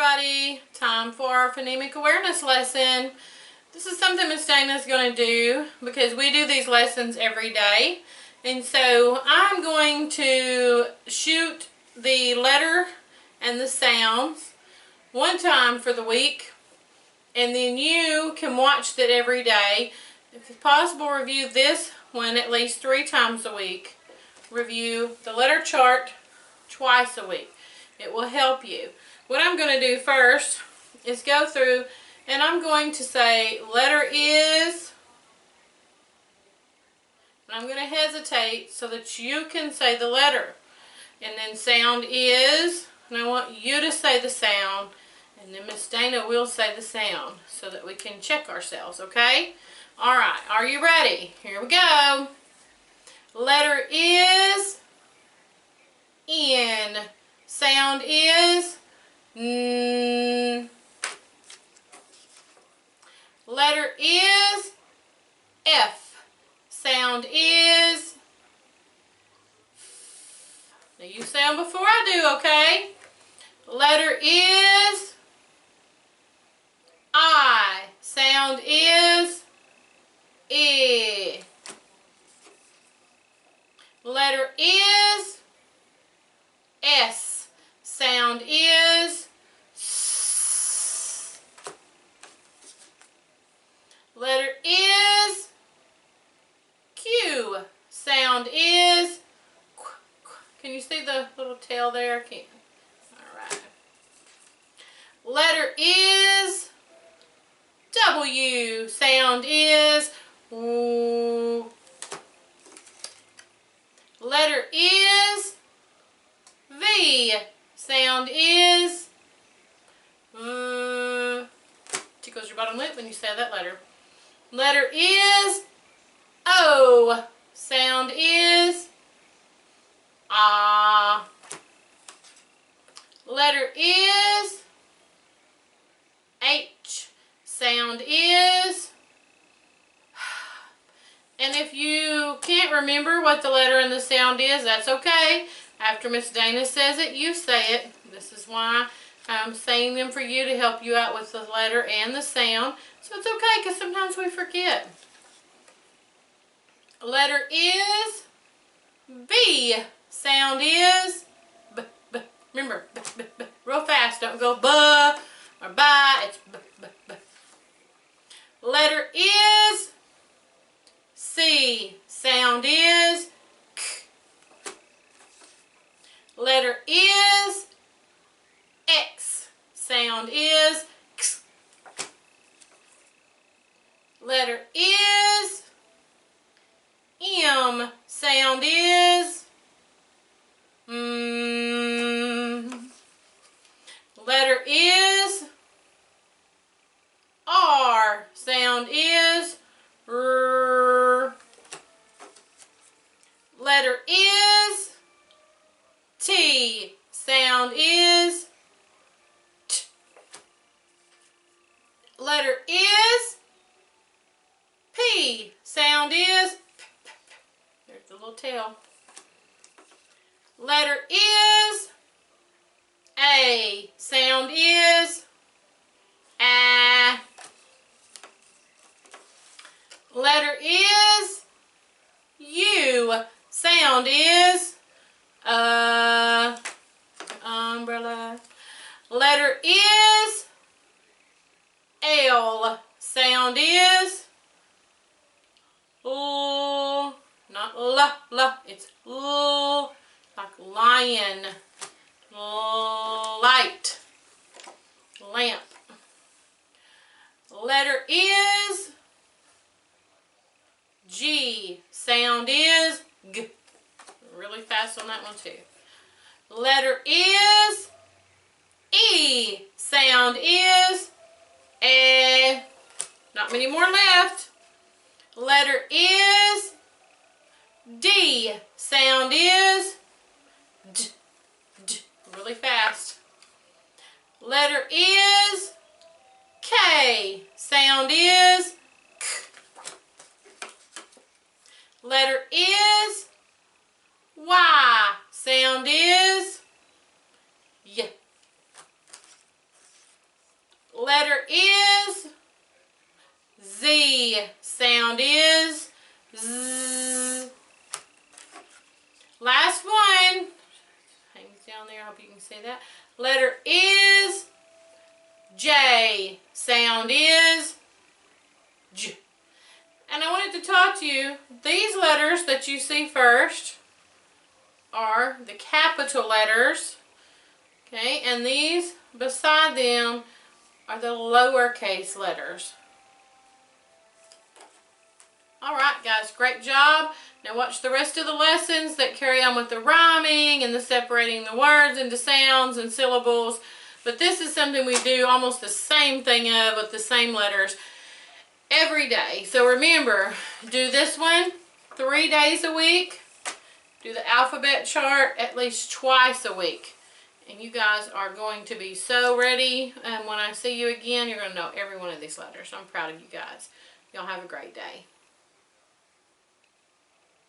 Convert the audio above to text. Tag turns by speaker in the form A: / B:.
A: everybody. Time for our Phonemic Awareness Lesson. This is something Miss Dana's going to do because we do these lessons every day. And so I'm going to shoot the letter and the sounds one time for the week. And then you can watch that every day. If it's possible, review this one at least 3 times a week. Review the letter chart twice a week. It will help you. What I'm going to do first is go through and I'm going to say letter is, and I'm going to hesitate so that you can say the letter. And then sound is, and I want you to say the sound, and then Miss Dana will say the sound so that we can check ourselves, okay? Alright, are you ready? Here we go. Letter is N. Sound is N. Letter is F. Sound is F. Now you sound before I do, okay? Letter is I. Sound is E. Letter is S. Sound is S. Letter is Q. Sound is Q. Can you see the little tail there? Can. Alright. Letter is W. Sound is W. Letter is V. Sound is tickles your bottom lip when you say that letter. Letter is O. Sound is Ah. Letter is H. Sound is. And if you can't remember what the letter and the sound is, that's okay. After Miss Dana says it, you say it. This is why I'm saying them for you to help you out with the letter and the sound. So it's okay because sometimes we forget. Letter is B. Sound is B, B. Remember, B, B, B. Real fast. Don't go buh or bye. It's B, B, B. Letter is C. Sound is K. Letter is X. Sound is X. Letter is M. Sound is M. Letter is R. Sound is R. Letter is T. Sound is T. Letter is P. Sound is P. There's the little tail. Letter is A. Sound is A. Letter is U. Sound is umbrella. Letter is L. Sound is L. Not L, L. It's L. Like lion. Light. Lamp. Letter is G. Sound is G. Really fast on that one too. Letter is E. Sound is E. Not many more left. Letter is D. Sound is D. D. Really fast. Letter is K. Sound is K. Letter is Y. Sound is Y. letter is Z. Sound is Z. Last one. Hangs down there. I hope you can see that. Letter is J. Sound is J. And I wanted to talk to you. These letters that you see first are the capital letters. Okay, and these beside them are the lowercase letters. Alright guys, great job. Now watch the rest of the lessons that carry on with the rhyming and the separating the words into sounds and syllables. But this is something we do almost the same thing of with the same letters every day. So remember, do this one 3 days a week. Do the alphabet chart at least twice a week. And you guys are going to be so ready. And when I see you again, you're going to know every one of these letters. I'm proud of you guys. Y'all have a great day.